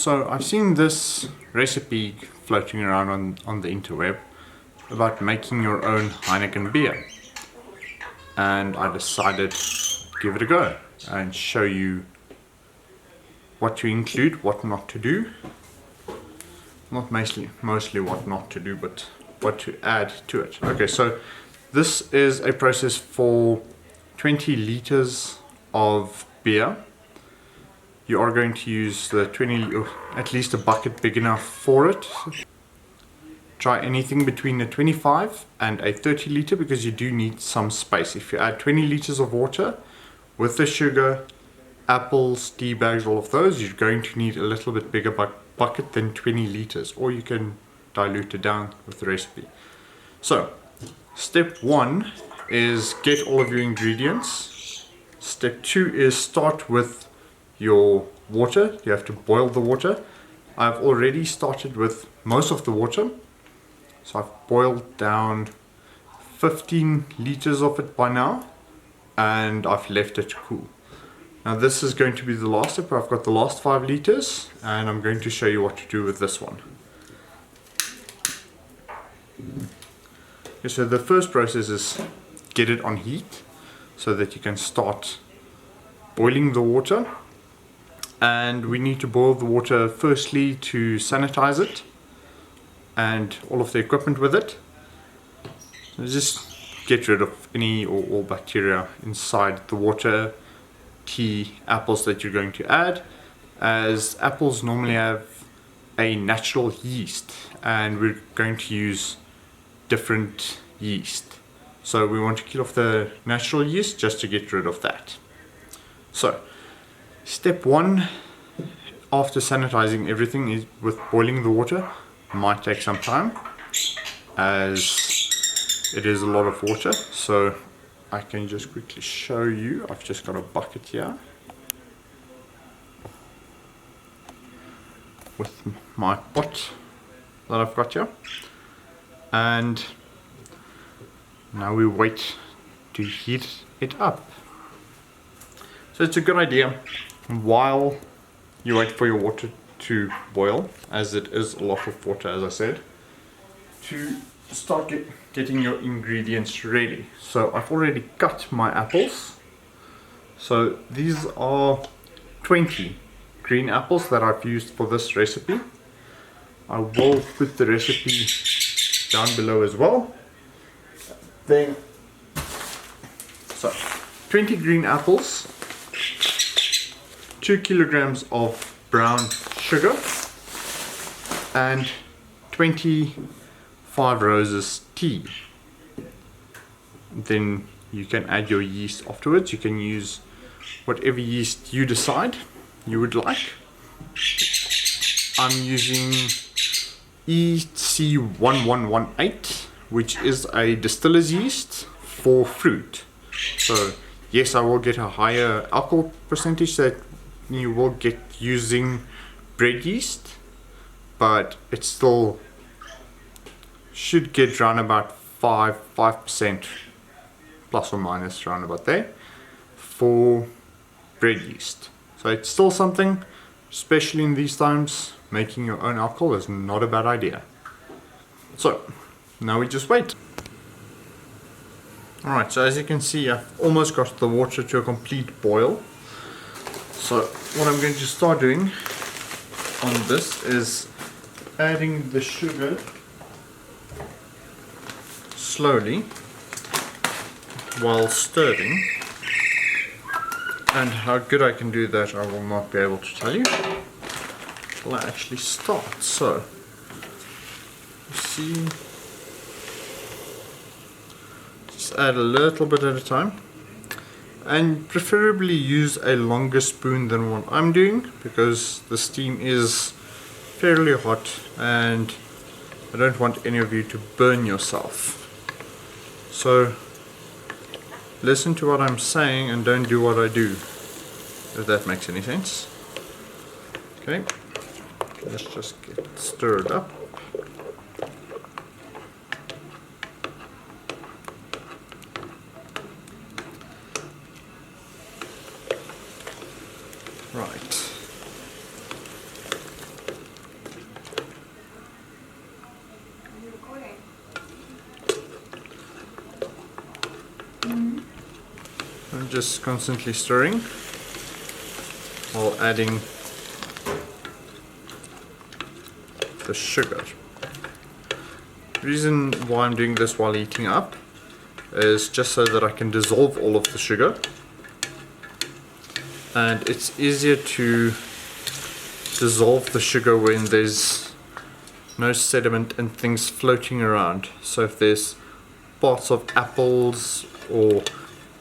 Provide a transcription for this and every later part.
So I've seen this recipe floating around on the interweb about making your own Heineken beer, and I decided to give it a go and show you what to include, what not to do. Not mostly what not to do, but what to add to it. Okay, so this is a process for 20 liters of beer. You are going to use the 20, or at least a bucket big enough for it. Try anything between a 25 and a 30 liter because you do need some space. If you add 20 liters of water with the sugar, apples, tea bags, all of those, you're going to need a little bit bigger bucket than 20 liters, or you can dilute it down with the recipe. So, step 1 is get all of your ingredients. Step 2 is start with your water. You have to boil the water. I've already started with most of the water. So I've boiled down 15 liters of it by now, and I've left it cool. Now this is going to be the last step. I've got the last 5 liters, and I'm going to show you what to do with this one. Okay, so the first process is get it on heat so that you can start boiling the water. And we need to boil the water firstly to sanitize it and all of the equipment with it. So just get rid of any or all bacteria inside the water, tea, apples that you're going to add, as apples normally have a natural yeast and we're going to use different yeast. So we want to kill off the natural yeast just to get rid of that. So step 1 after sanitizing everything is with boiling the water. Might take some time as it is a lot of water, so I can just quickly show you. I've just got a bucket here with my pot that I've got here, and now we wait to heat it up. So it's a good idea while you wait for your water to boil, as it is a lot of water, as I said, to start getting your ingredients ready. So I've already cut my apples. So these are 20 green apples that I've used for this recipe. I will put the recipe down below as well. Then, so 20 green apples, 2 kilograms of brown sugar, and 25 roses tea. Then you can add your yeast afterwards. You can use whatever yeast you decide you would like. I'm using EC1118, which is a distiller's yeast for fruit. So yes, I will get a higher alcohol percentage that you will get using bread yeast, but it still should get around about 5% plus or minus, around about there, for bread yeast. So it's still something, especially in these times. Making your own alcohol is not a bad idea. So now we just wait. Alright, so as you can see, I've almost got the water to a complete boil. So what I'm going to start doing on this is adding the sugar slowly while stirring. And how good I can do that I will not be able to tell you till I actually start. So you see, just add a little bit at a time, and preferably use a longer spoon than what I'm doing because the steam is fairly hot and I don't want any of you to burn yourself. So listen to what I'm saying and don't do what I do, if that makes any sense. Okay, let's just get it stirred up. Right. I'm just constantly stirring while adding the sugar. The reason why I'm doing this while heating up is just so that I can dissolve all of the sugar, and it's easier to dissolve the sugar when there's no sediment and things floating around. So if there's parts of apples, or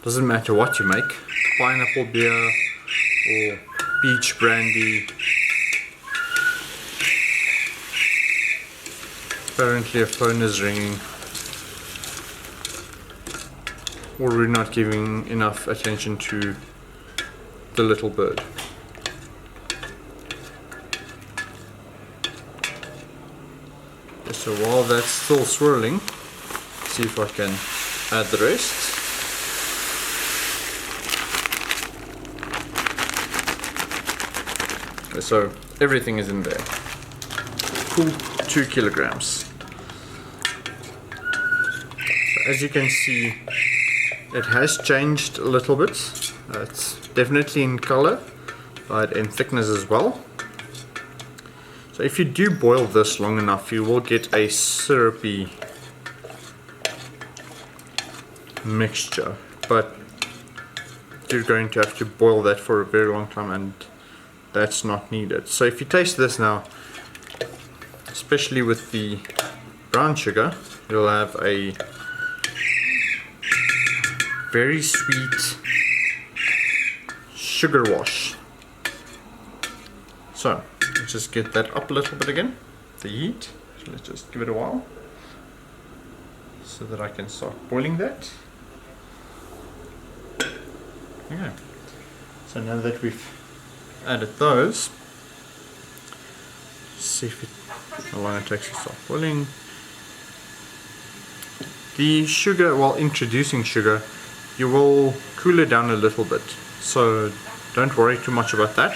doesn't matter what you make, pineapple beer or peach brandy. Apparently a phone is ringing, or we're not giving enough attention to the little bird. So while that's still swirling, see if I can add the rest. So everything is in there. Cool, 2 kilograms. So as you can see, it has changed a little bit. It's definitely in color, but in thickness as well. So if you do boil this long enough, you will get a syrupy mixture, but you're going to have to boil that for a very long time, and that's not needed. So if you taste this now, especially with the brown sugar, you'll have a very sweet sugar wash. So let's just get that up a little bit again, the heat. So let's just give it a while so that I can start boiling that. Okay. So now that we've added those, see how long it takes to start boiling. The sugar, while introducing sugar, you will cool it down a little bit, so don't worry too much about that.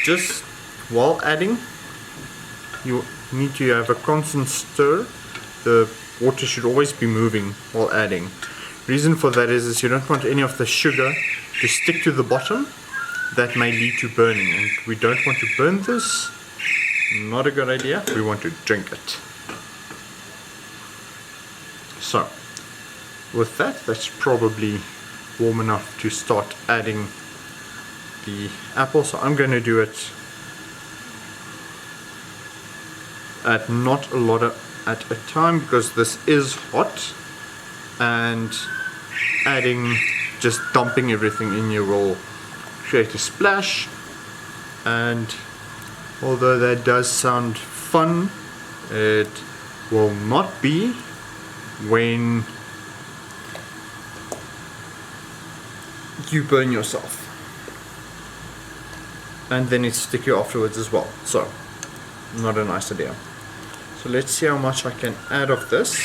Just while adding, you need to have a constant stir. The water should always be moving while adding. Reason for that is you don't want any of the sugar to stick to the bottom. That may lead to burning, and we don't want to burn this. Not a good idea. We want to drink it. So with that, that's probably warm enough to start adding the apple. So I'm going to do it at not a lot at a time, because this is hot, and adding, just dumping everything in here will create a splash. And although that does sound fun, it will not be when you burn yourself, and then it's sticky afterwards as well. So not a nice idea. So let's see how much I can add of this,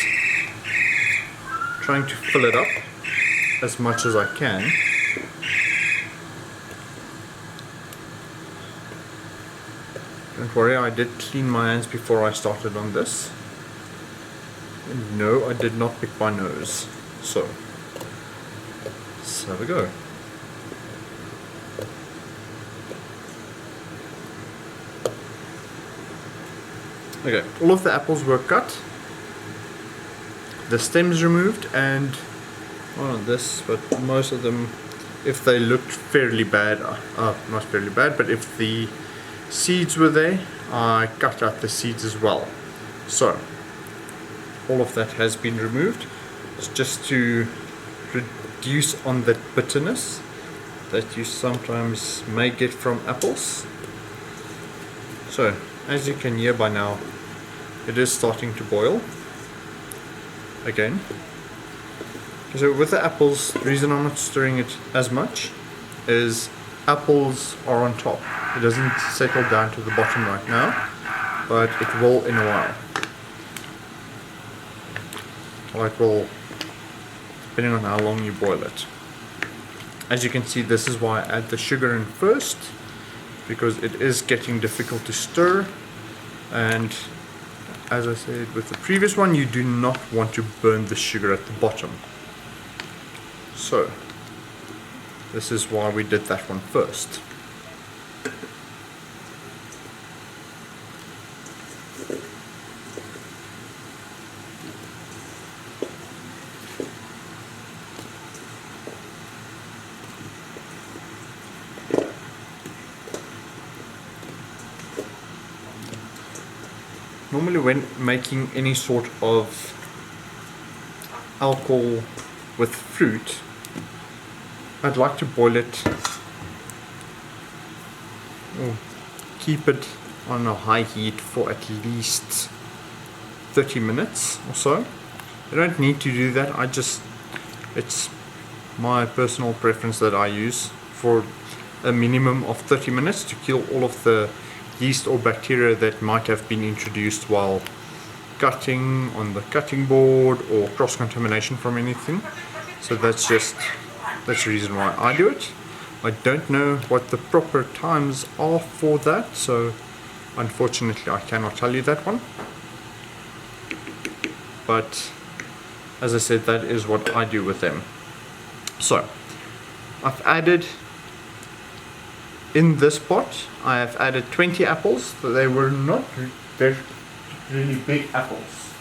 trying to fill it up as much as I can. Don't worry, I did clean my hands before I started on this. And no, I did not pick my nose. So let's have a go. Okay, all of the apples were cut, the stems removed, and well, not this, but most of them, if they looked fairly bad, not fairly bad, but if the seeds were there, I cut out the seeds as well. So all of that has been removed. It's just to reduce on that bitterness that you sometimes may get from apples. So as you can hear by now, it is starting to boil again. So with the apples, the reason I'm not stirring it as much is apples are on top. It doesn't settle down to the bottom right now, but it will in a while. Or it will, depending on how long you boil it. As you can see, this is why I add the sugar in first, because it is getting difficult to stir. And as I said with the previous one, you do not want to burn the sugar at the bottom. So this is why we did that one first. Normally when making any sort of alcohol with fruit, I'd like to boil it or keep it on a high heat for at least 30 minutes or so. You don't need to do that, it's my personal preference that I use for a minimum of 30 minutes to kill all of the yeast or bacteria that might have been introduced while cutting on the cutting board or cross-contamination from anything. So that's the reason why I do it. I don't know what the proper times are for that, so unfortunately I cannot tell you that one. But as I said, that is what I do with them. So I've added, in this pot, I have added 20 apples. They were not they're really big apples.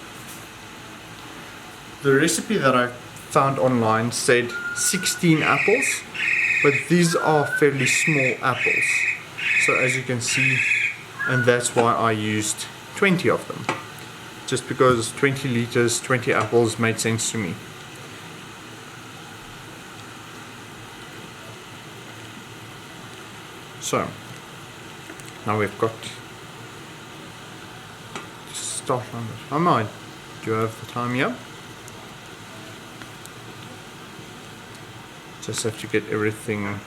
The recipe that I found online said 16 apples, but these are fairly small apples. So as you can see, and that's why I used 20 of them. Just because 20 liters, 20 apples made sense to me. So now we've got to start on it. I might do have the time here. Just have to get everything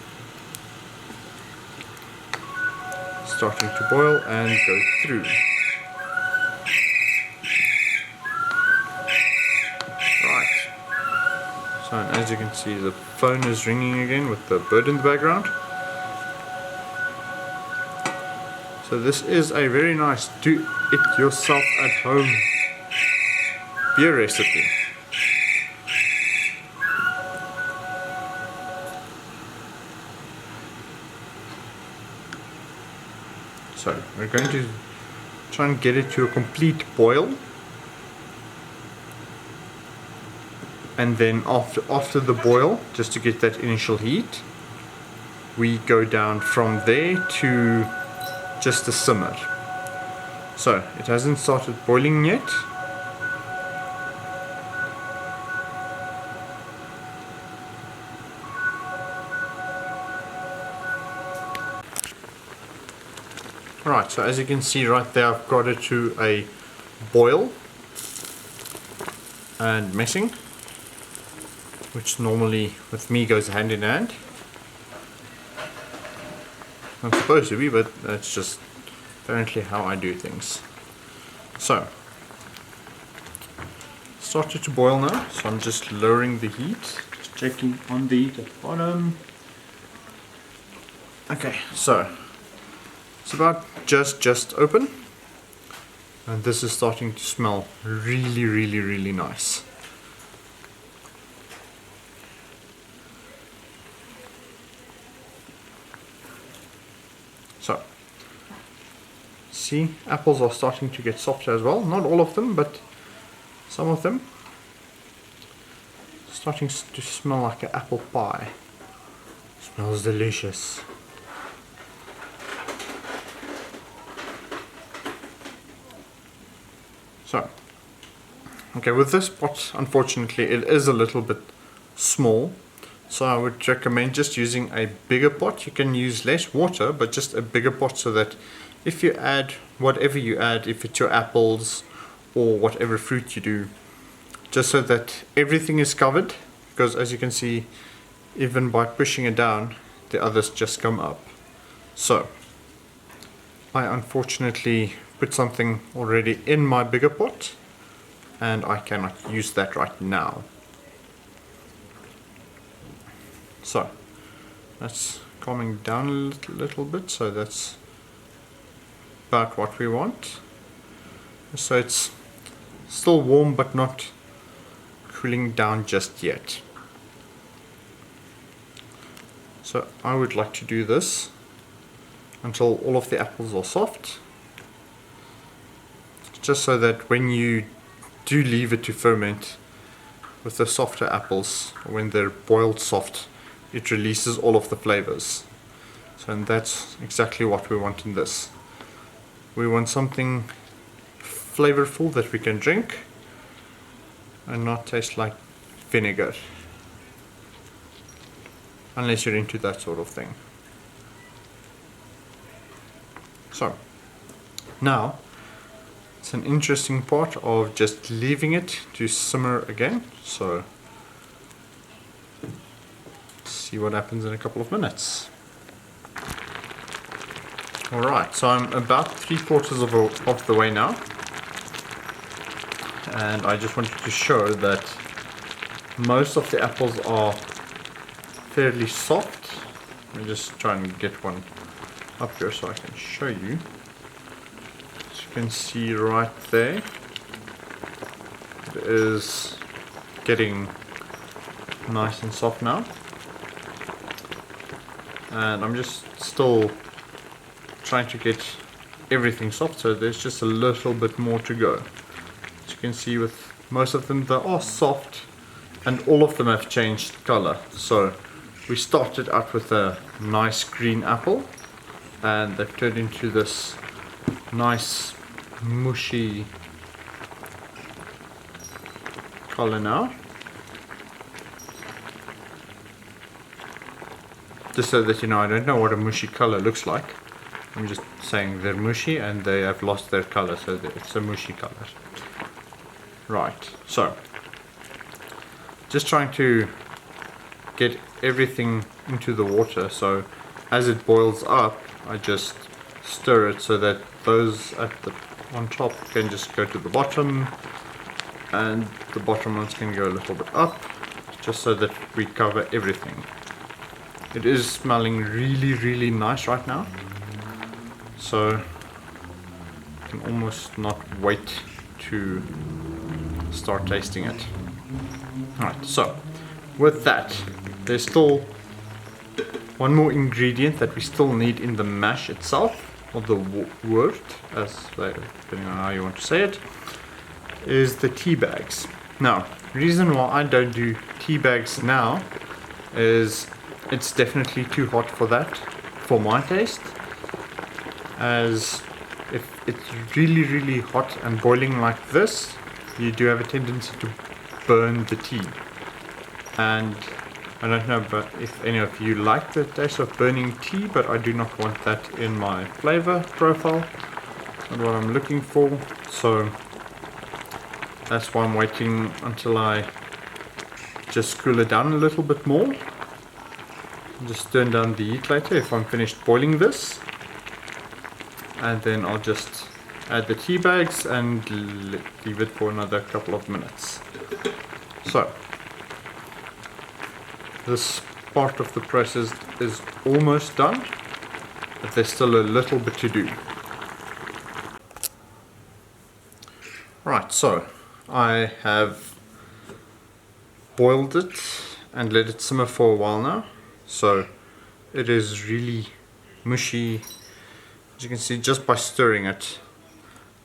starting to boil and go through. Right. So as you can see, the phone is ringing again with the bird in the background. So this is a very nice do-it-yourself at home beer recipe. So we're going to try and get it to a complete boil, and then after the boil, just to get that initial heat, we go down from there to just a simmer. So it hasn't started boiling yet. Right, so as you can see right there, I've got it to a boil and meshing, which normally with me goes hand in hand. Not supposed to be, but that's just apparently how I do things. So, started to boil now, so I'm just lowering the heat, just checking on the heat at the bottom. Okay, so it's about just open, and this is starting to smell really nice. So, see, apples are starting to get softer as well. Not all of them, but some of them. Starting to smell like an apple pie. Smells delicious. So, okay, with this pot, unfortunately, it is a little bit small. So I would recommend just using a bigger pot. You can use less water, but just a bigger pot, so that if you add whatever you add, if it's your apples or whatever fruit you do, just so that everything is covered, because as you can see, even by pushing it down, the others just come up. So I unfortunately put something already in my bigger pot, and I cannot use that right now. So that's calming down a little bit, so that's about what we want. So it's still warm but not cooling down just yet. So I would like to do this until all of the apples are soft, just so that when you do leave it to ferment with the softer apples, when they're boiled soft, it releases all of the flavors. So, and that's exactly what we want in this. We want something flavorful that we can drink and not taste like vinegar, unless you're into that sort of thing. So now it's an interesting part of just leaving it to simmer again. So let's see what happens in a couple of minutes. Alright, so I'm about 3/4 of the way now, and I just wanted to show that most of the apples are fairly soft. Let me just try and get one up here so I can show you. As you can see right there, it is getting nice and soft now, and I'm just still trying to get everything soft, so there's just a little bit more to go. As you can see, with most of them, they are soft and all of them have changed color. So we started out with a nice green apple and they've turned into this nice mushy color now. Just so that you know, I don't know what a mushy color looks like. I'm just saying they're mushy and they have lost their color, so it's a mushy color. Right, so just trying to get everything into the water, so as it boils up I just stir it so that those on top can just go to the bottom and the bottom ones can go a little bit up, just so that we cover everything. It is smelling really nice right now, so I can almost not wait to start tasting it. Alright, so with that, there's still one more ingredient that we still need in the mash itself, or the wort, as depending on how you want to say it, is the tea bags. Now, the reason why I don't do tea bags now is it's definitely too hot for that, for my taste, as if it's really hot and boiling like this, you do have a tendency to burn the tea. And I don't know but if any of you like the taste of burning tea, but I do not want that in my flavor profile, not what I'm looking for. So that's why I'm waiting until I just cool it down a little bit more. Just turn down the heat later if I'm finished boiling this, and then I'll just add the tea bags and leave it for another couple of minutes. So this part of the process is almost done, but there's still a little bit to do. Right, so I have boiled it and let it simmer for a while now. So it is really mushy. As you can see, just by stirring it,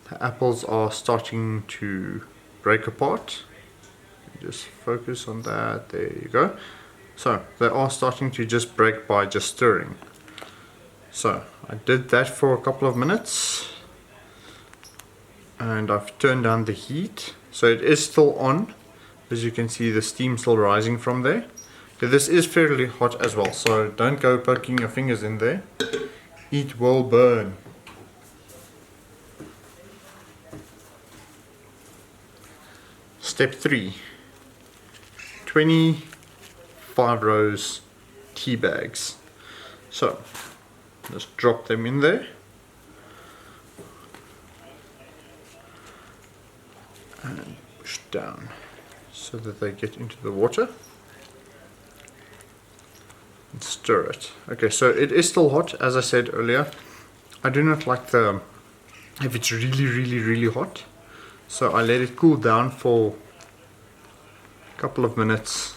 the apples are starting to break apart. Just focus on that, there you go. So they are starting to just break by just stirring. So I did that for a couple of minutes and I've turned down the heat, so it is still on. As you can see, the steam still rising from there. This is fairly hot as well, so don't go poking your fingers in there. It will burn. Step 3. 25 rows tea bags. So just drop them in there. And push down so that they get into the water. And stir it. Okay, so it is still hot, as I said earlier. I do not like if it's really hot. So I let it cool down for a couple of minutes,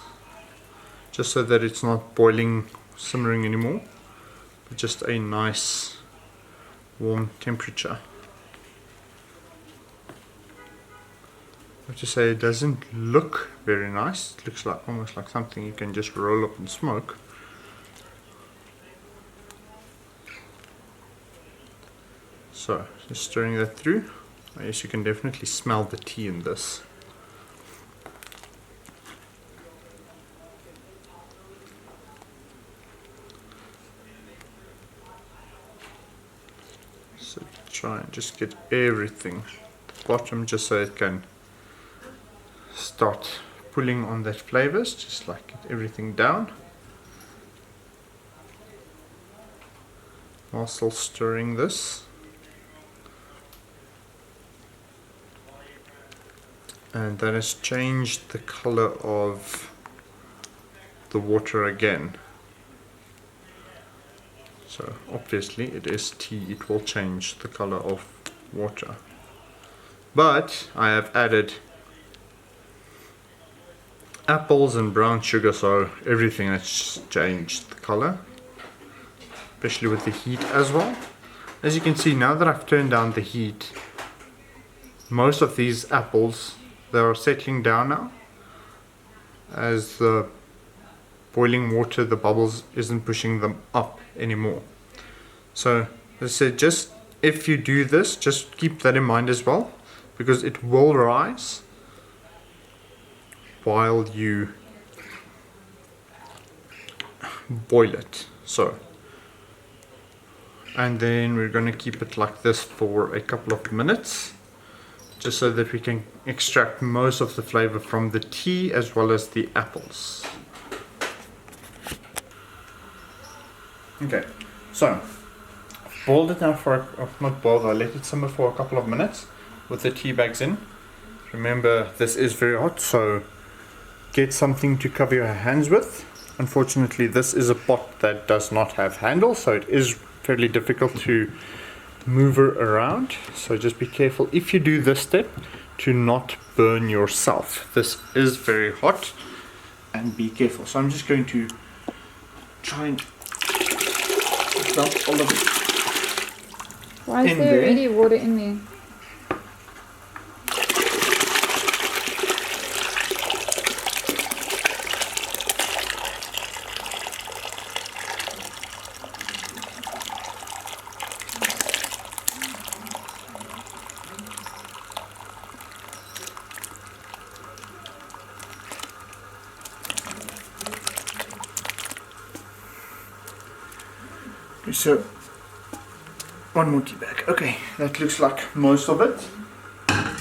just so that it's not boiling simmering anymore, but just a nice warm temperature. I have to say, it doesn't look very nice. It looks like almost like something you can just roll up and smoke. So, just stirring that through. Yes, you can definitely smell the tea in this. So try and just get everything at the bottom, just so it can start pulling on that flavors, just like get everything down while still stirring this. And that has changed the color of the water again. So obviously it is tea, it will change the color of water. But I have added apples and brown sugar, so everything has changed the color, especially with the heat as well. As you can see, now that I've turned down the heat, most of these apples, they are settling down now. As the boiling water, the bubbles isn't pushing them up anymore. So as I said, just if you do this, just keep that in mind as well, because it will rise while you boil it. So, and then we're going to keep it like this for a couple of minutes, just so that we can extract most of the flavor from the tea as well as the apples. Okay, so boiled it now for, not boiled, I let it simmer for a couple of minutes with the tea bags in. Remember, this is very hot, so get something to cover your hands with. Unfortunately, this is a pot that does not have handles, so it is fairly difficult to maneuver around. So just be careful if you do this step to not burn yourself. This is very hot, and be careful. So I'm just going to try and dump all of it. Why is there already water in there? So, one more tea bag. Okay, that looks like most of it.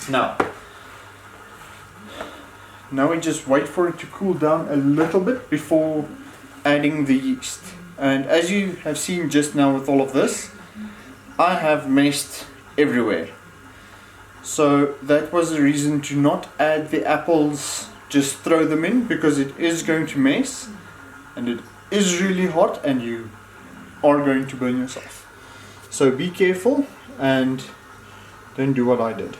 Now we just wait for it to cool down a little bit before adding the yeast. And as you have seen just now with all of this, I have messed everywhere. So that was the reason to not add the apples, just throw them in, because it is going to mess and it is really hot and you are going to burn yourself. So be careful and don't do what I did.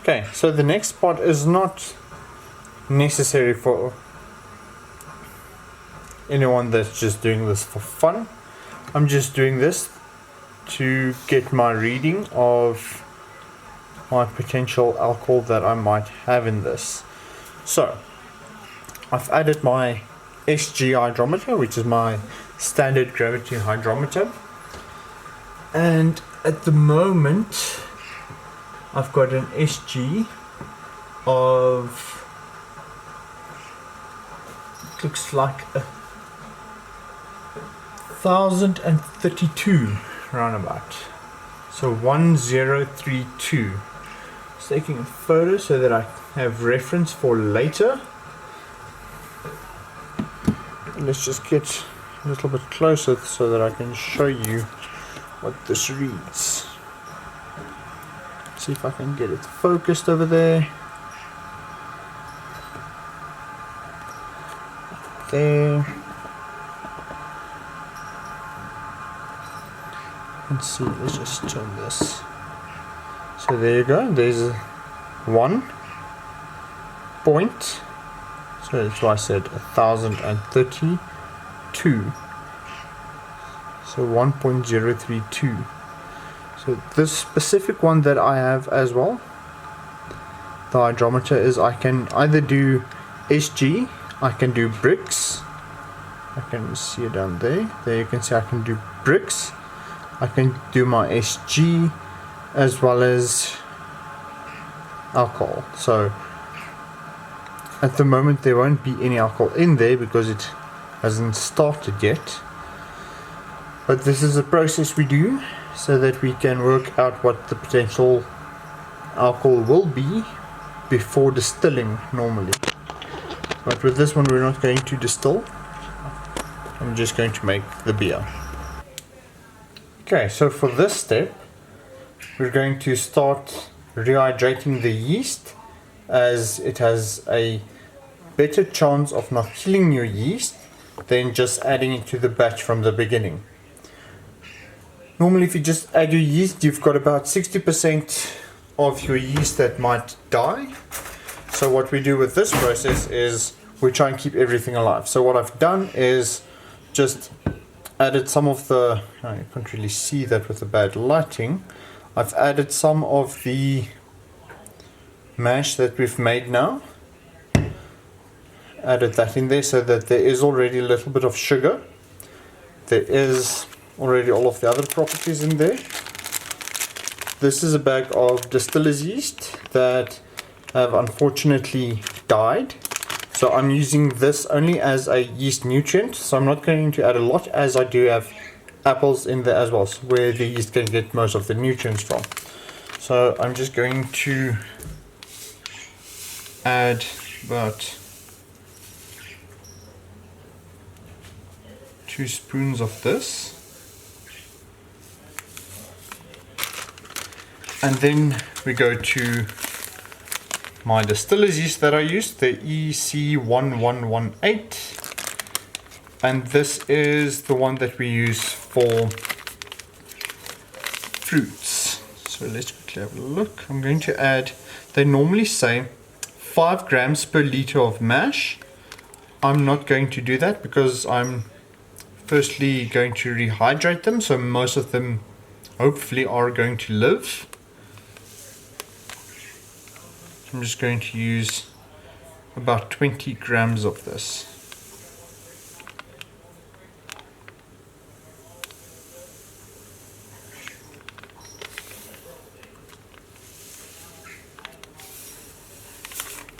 Okay, so the next part is not necessary for anyone that's just doing this for fun. I'm just doing this to get my reading of my potential alcohol that I might have in this. So I've added my SG hydrometer, which is my standard gravity hydrometer, and at the moment I've got an SG of, looks like 1032 roundabout, so 1032. Just taking a photo so that I have reference for later. Let's just get a little bit closer so that I can show you what this reads. See if I can get it focused over there. There. Let's see, let's just turn this. So there you go, there's 1 point. So that's why I said 1032. So 1.032. So this specific one that I have as well, the hydrometer, is I can either do SG, I can do bricks. I can see it down there. There you can see I can do bricks. I can do my SG as well as alcohol. So at the moment there won't be any alcohol in there because it hasn't started yet. But this is a process we do so that we can work out what the potential alcohol will be before distilling normally. But with this one we're not going to distill. I'm just going to make the beer. Okay, so for this step we're going to start rehydrating the yeast, as it has a better chance of not killing your yeast than just adding it to the batch from the beginning. Normally if you just add your yeast, you've got about 60% of your yeast that might die. So what we do with this process is we try and keep everything alive. So what I've done is just added some of the, I can't really see that with the bad lighting, I've added some of the mash that we've made now, added that in there so that there is already a little bit of sugar, there is already all of the other properties in there. This is a bag of distiller's yeast that have unfortunately died. So I'm using this only as a yeast nutrient, so I'm not going to add a lot, as I do have apples in there as well, so where the yeast can get most of the nutrients from. So I'm just going to add about 2 spoons of this. And then we go to my distiller's yeast that I used, the EC1118, and this is the one that we use for fruits. So let's quickly have a look. I'm going to add, they normally say 5 grams per liter of mash. I'm not going to do that because I'm firstly going to rehydrate them, so most of them hopefully are going to live. I'm just going to use about 20 grams of this.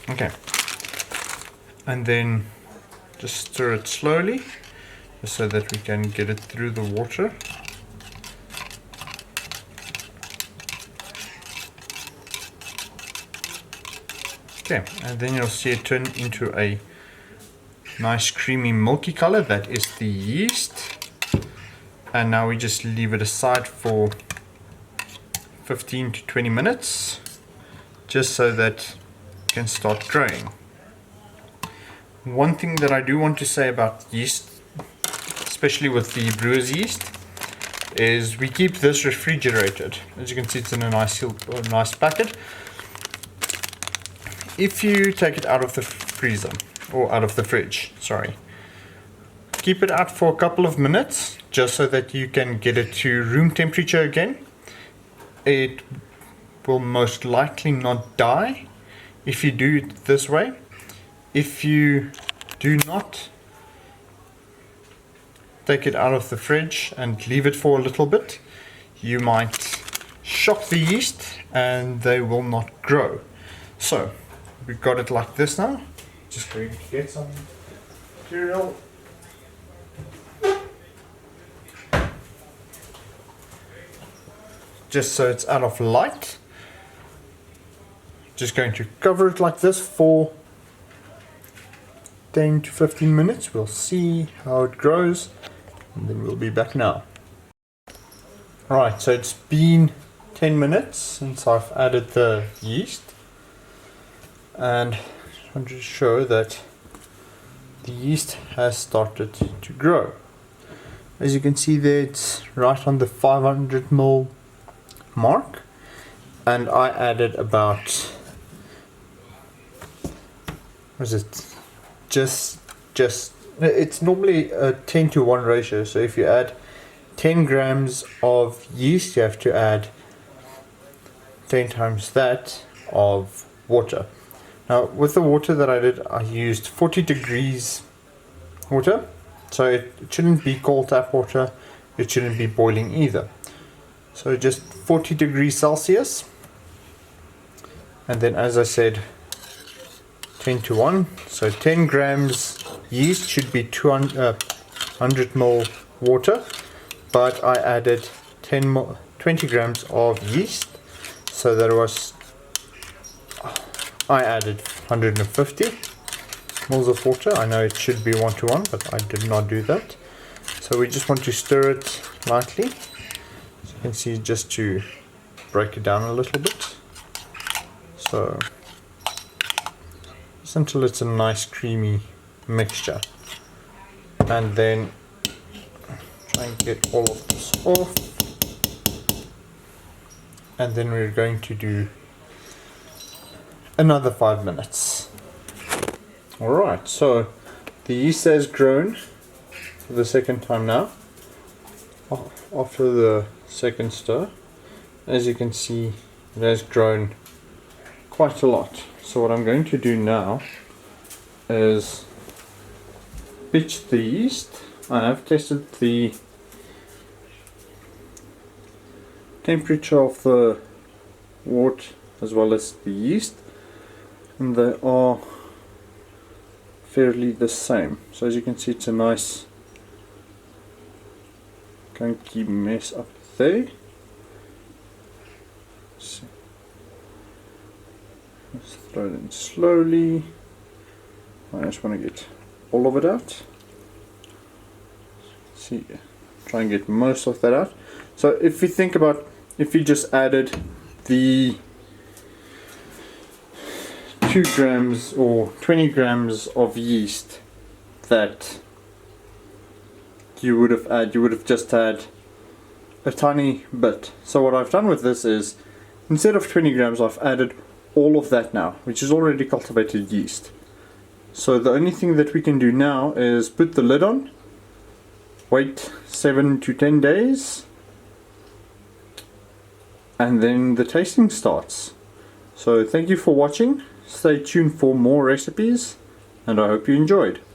Okay, and then just stir it slowly just so that we can get it through the water. Okay, and then you'll see it turn into a nice creamy milky color. That is the yeast. And now we just leave it aside for 15 to 20 minutes just so that it can start growing. One thing that I do want to say about yeast, especially with the brewer's yeast, is we keep this refrigerated. As you can see, it's in a nice packet. If you take it out of the freezer, or out of the fridge, sorry, keep it out for a couple of minutes just so that you can get it to room temperature again. It will most likely not die if you do it this way. If you do not take it out of the fridge and leave it for a little bit, you might shock the yeast and they will not grow. So we've got it like this now. Just going to get some material. Just so it's out of light. Just going to cover it like this for 10 to 15 minutes. We'll see how it grows and then we'll be back now. Right, so it's been 10 minutes since I've added the yeast, and I want to show that the yeast has started to grow. As you can see there, it's right on the 500 ml mark, and I added about, what is it, just it's normally a 10-to-1 ratio. So if you add 10 grams of yeast, you have to add 10 times that of water. Now with the water that I did, I used 40 degrees water, so it shouldn't be cold tap water, it shouldn't be boiling either. So just 40 degrees Celsius, and then as I said, 10-to-1, so 10 grams yeast should be 200 ml water, but I added 20 grams of yeast, so that was, I added 150 mils of water. I know it should be 1-to-1, but I did not do that. So we just want to stir it lightly, as you can see, just to break it down a little bit. So just until it's a nice creamy mixture, and then try and get all of this off, and then we're going to do another 5 minutes. Alright, so the yeast has grown for the second time now, after the second stir. As you can see, it has grown quite a lot. So what I'm going to do now is pitch the yeast. I have tested the temperature of the wort as well as the yeast, and they are fairly the same. So as you can see, it's a nice gunky mess up there. So let's throw it in slowly. I just want to get all of it out. See, try and get most of that out. So if you think about, if you just added the 2 grams or 20 grams of yeast that you would have just had a tiny bit. So what I've done with this is, instead of 20 grams, I've added all of that now, which is already cultivated yeast. So the only thing that we can do now is put the lid on, wait 7 to 10 days, and then the tasting starts. So thank you for watching. Stay tuned for more recipes, and I hope you enjoyed.